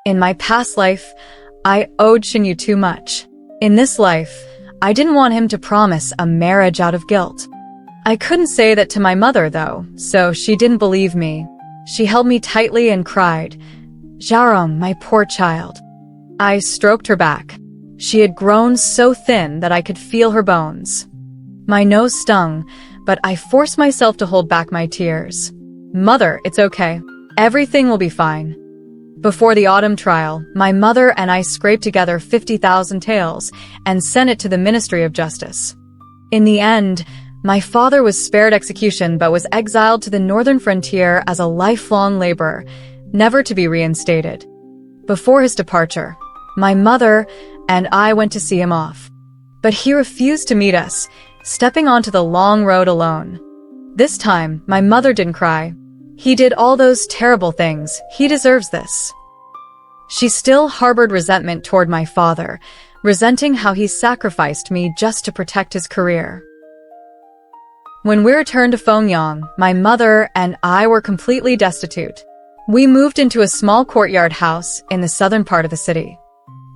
In my past life, I owed Shen Yu too much. In this life, I didn't want him to promise a marriage out of guilt. I couldn't say that to my mother, though, so she didn't believe me. She held me tightly and cried, "Xiaorong, my poor child." I stroked her back. She had grown so thin that I could feel her bones. My nose stung, but I forced myself to hold back my tears. "Mother, it's okay. Everything will be fine." Before the autumn trial, my mother and I scraped together 50,000 taels and sent it to the Ministry of Justice. In the end, my father was spared execution but was exiled to the northern frontier as a lifelong laborer, never to be reinstated. Before his departure, my mother and I went to see him off. But he refused to meet us, stepping onto the long road alone. This time, my mother didn't cry. He did all those terrible things. He deserves this. She still harbored resentment toward my father, resenting how he sacrificed me just to protect his career. When we returned to Fengyang, my mother and I were completely destitute. We moved into a small courtyard house in the southern part of the city.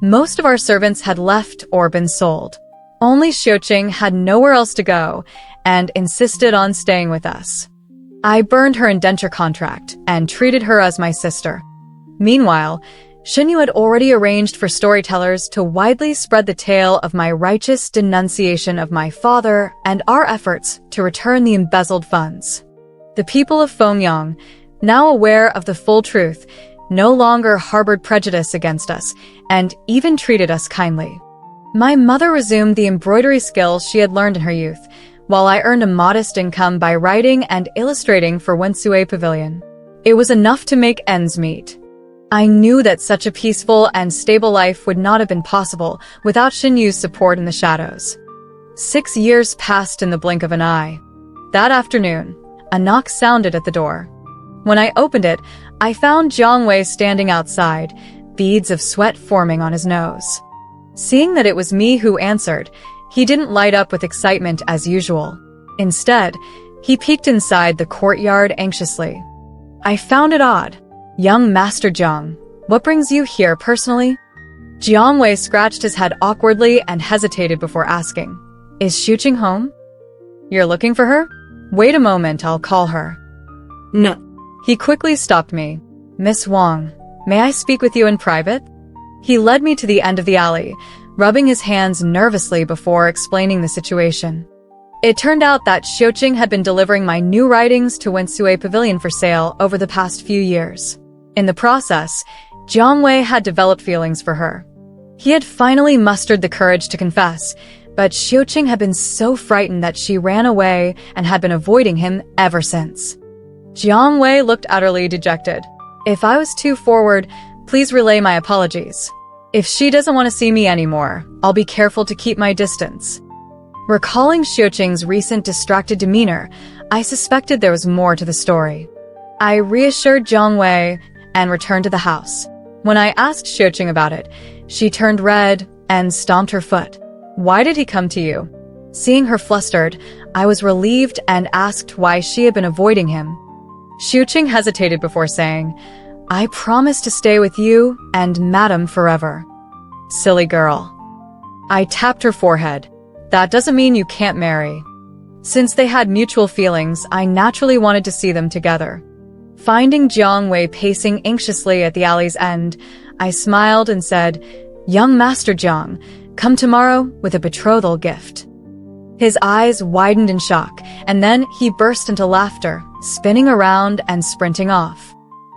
Most of our servants had left or been sold. Only Xiuqing had nowhere else to go and insisted on staying with us. I burned her indenture contract and treated her as my sister. Meanwhile, Shen Yu had already arranged for storytellers to widely spread the tale of my righteous denunciation of my father and our efforts to return the embezzled funds. The people of Fengyang, now aware of the full truth, no longer harbored prejudice against us and even treated us kindly. My mother resumed the embroidery skills she had learned in her youth, while I earned a modest income by writing and illustrating for Wrongfully Pavilion. It was enough to make ends meet. I knew that such a peaceful and stable life would not have been possible without Shen Yu's support in the shadows. 6 years passed in the blink of an eye. That afternoon, a knock sounded at the door. When I opened it, I found Jiang Wei standing outside, beads of sweat forming on his nose. Seeing that it was me who answered, he didn't light up with excitement as usual. Instead, he peeked inside the courtyard anxiously. I found it odd. "Young Master Jiang, what brings you here personally?" Jiang Wei scratched his head awkwardly and hesitated before asking, "Is Xiuqing home?" "You're looking for her? Wait a moment, I'll call her." No. He quickly stopped me. "Miss Wang, may I speak with you in private?" He led me to the end of the alley, rubbing his hands nervously before explaining the situation. It turned out that Xiuqing had been delivering my new writings to Wrongfully Pavilion for sale over the past few years. In the process, Jiang Wei had developed feelings for her. He had finally mustered the courage to confess, but Xiuqing had been so frightened that she ran away and had been avoiding him ever since. Jiang Wei looked utterly dejected. "If I was too forward, please relay my apologies. If she doesn't want to see me anymore, I'll be careful to keep my distance." Recalling Xiuqing's recent distracted demeanor, I suspected there was more to the story. I reassured Jiang Wei and returned to the house. When I asked Xiuqing about it, she turned red and stomped her foot. "Why did he come to you?" Seeing her flustered, I was relieved and asked why she had been avoiding him. Xiuqing hesitated before saying, "I promise to stay with you and Madam forever." "Silly girl." I tapped her forehead. "That doesn't mean you can't marry." Since they had mutual feelings, I naturally wanted to see them together. Finding Jiang Wei pacing anxiously at the alley's end, I smiled and said, "Young Master Jiang, come tomorrow with a betrothal gift." His eyes widened in shock, and then he burst into laughter, spinning around and sprinting off.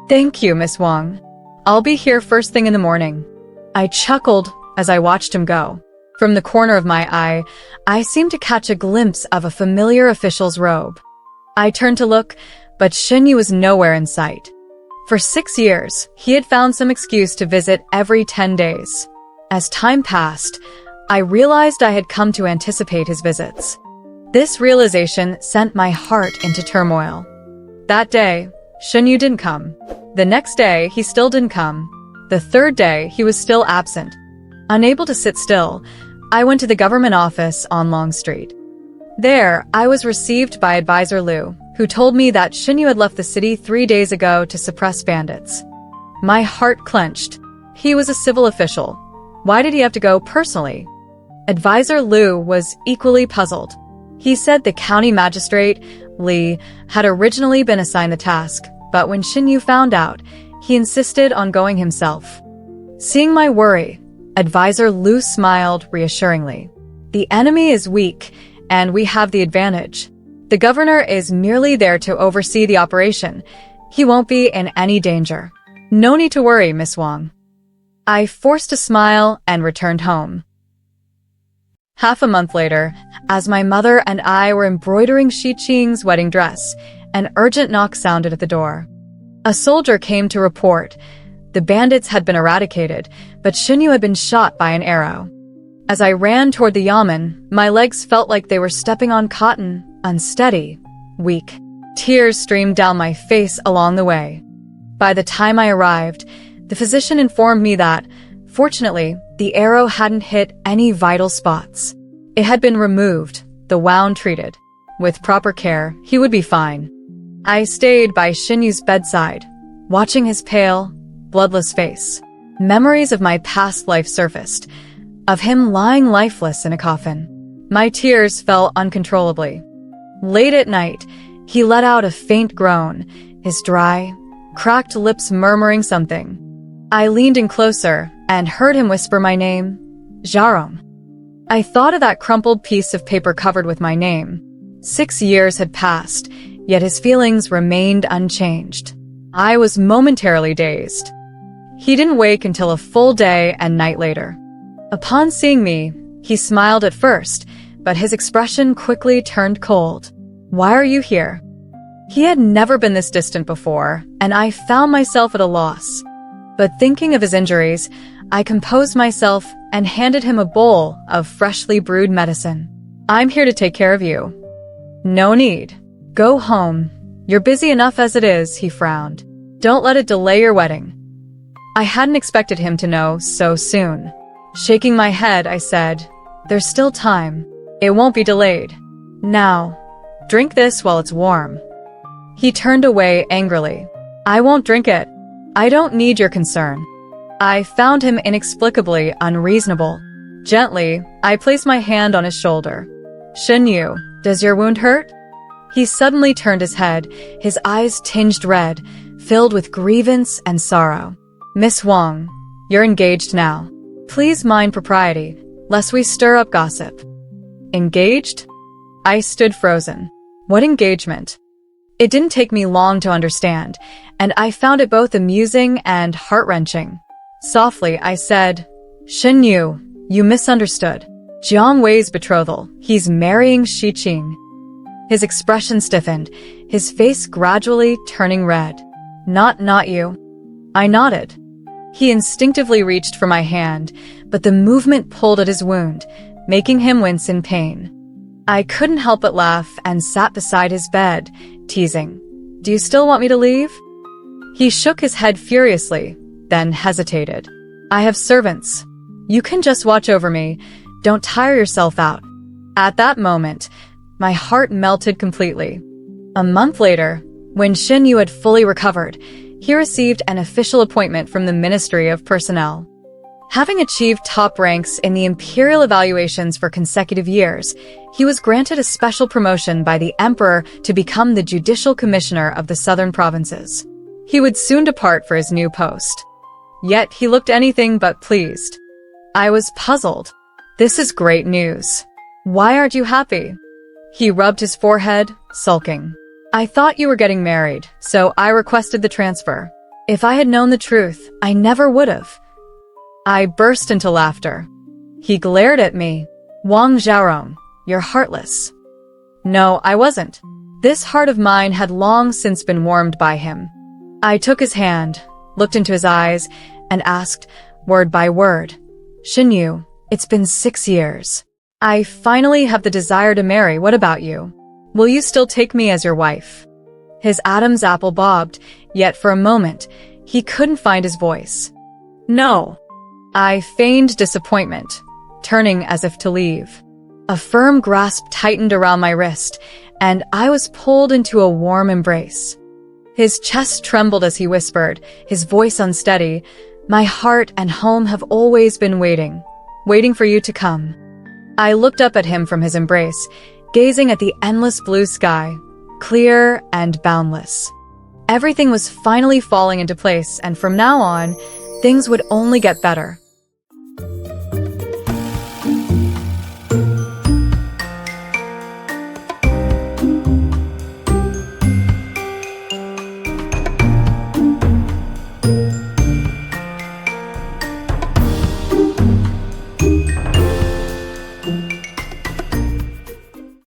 "Thank you, Miss Wang. I'll be here first thing in the morning." I chuckled as I watched him go. From the corner of my eye, I seemed to catch a glimpse of a familiar official's robe. I turned to look, but Shen Yu was nowhere in sight. For 6 years, he had found some excuse to visit every 10 days. As time passed, I realized I had come to anticipate his visits. This realization sent my heart into turmoil. That day, Shen Yu didn't come. The next day, he still didn't come. The third day, he was still absent. Unable to sit still, I went to the government office on Long Street. There, I was received by Advisor Liu, who told me that Shen Yu had left the city 3 days ago to suppress bandits. My heart clenched. He was a civil official. Why did he have to go personally? Advisor Liu was equally puzzled. He said the county magistrate, Li, had originally been assigned the task, but when Shen Yu found out, he insisted on going himself. Seeing my worry, Advisor Liu smiled reassuringly. The enemy is weak, and we have the advantage. The governor is merely there to oversee the operation. He won't be in any danger. No need to worry, Miss Wang. I forced a smile and returned home. Half a month later, as my mother and I were embroidering Shi Qing's wedding dress, an urgent knock sounded at the door. A soldier came to report. The bandits had been eradicated, but Shen Yu had been shot by an arrow. As I ran toward the yamen, my legs felt like they were stepping on cotton, unsteady, weak. Tears streamed down my face along the way. By the time I arrived, the physician informed me that, fortunately, the arrow hadn't hit any vital spots. It had been removed, the wound treated. With proper care, he would be fine. I stayed by Shen Yu's bedside, watching his pale, bloodless face. Memories of my past life surfaced, of him lying lifeless in a coffin. My tears fell uncontrollably. Late at night, he let out a faint groan, his dry, cracked lips murmuring something. I leaned in closer and heard him whisper my name, Zharong. I thought of that crumpled piece of paper covered with my name. 6 years had passed, yet his feelings remained unchanged. I was momentarily dazed. He didn't wake until a full day and night later. Upon seeing me, he smiled at first, but his expression quickly turned cold. Why are you here? He had never been this distant before, and I found myself at a loss. But thinking of his injuries, I composed myself and handed him a bowl of freshly brewed medicine. I'm here to take care of you. No need. Go home. You're busy enough as it is, he frowned. Don't let it delay your wedding. I hadn't expected him to know so soon. Shaking my head, I said, there's still time. It won't be delayed. Now, drink this while it's warm. He turned away angrily. I won't drink it. I don't need your concern. I found him inexplicably unreasonable. Gently, I placed my hand on his shoulder. Shen Yu, does your wound hurt? He suddenly turned his head, his eyes tinged red, filled with grievance and sorrow. Miss Wang, you're engaged now. Please mind propriety, lest we stir up gossip. Engaged? I stood frozen. What engagement? It didn't take me long to understand, and I found it both amusing and heart-wrenching. Softly, I said, Shen Yu, you misunderstood. Jiang Wei's betrothal. He's marrying Shi Qing. His expression stiffened, his face gradually turning red. Not you. I nodded. He instinctively reached for my hand, but the movement pulled at his wound, making him wince in pain. I couldn't help but laugh and sat beside his bed, teasing. Do you still want me to leave? He shook his head furiously, then hesitated. I have servants. You can just watch over me. Don't tire yourself out. At that moment, my heart melted completely. A month later, when Shen Yu had fully recovered, he received an official appointment from the Ministry of Personnel. Having achieved top ranks in the imperial evaluations for consecutive years, he was granted a special promotion by the emperor to become the judicial commissioner of the southern provinces. He would soon depart for his new post. Yet he looked anything but pleased. I was puzzled. This is great news. Why aren't you happy? He rubbed his forehead, sulking. I thought you were getting married, so I requested the transfer. If I had known the truth, I never would have. I burst into laughter. He glared at me. Wang Xiaorong, you're heartless. No, I wasn't. This heart of mine had long since been warmed by him. I took his hand, looked into his eyes, and asked, word by word, Shen Yu, it's been 6 years. I finally have the desire to marry. What about you? Will you still take me as your wife? His Adam's apple bobbed, yet for a moment, he couldn't find his voice. No. I feigned disappointment, turning as if to leave. A firm grasp tightened around my wrist, and I was pulled into a warm embrace. His chest trembled as he whispered, his voice unsteady, my heart and home have always been waiting for you to come. I looked up at him from his embrace, gazing at the endless blue sky, clear and boundless. Everything was finally falling into place, and from now on, things would only get better.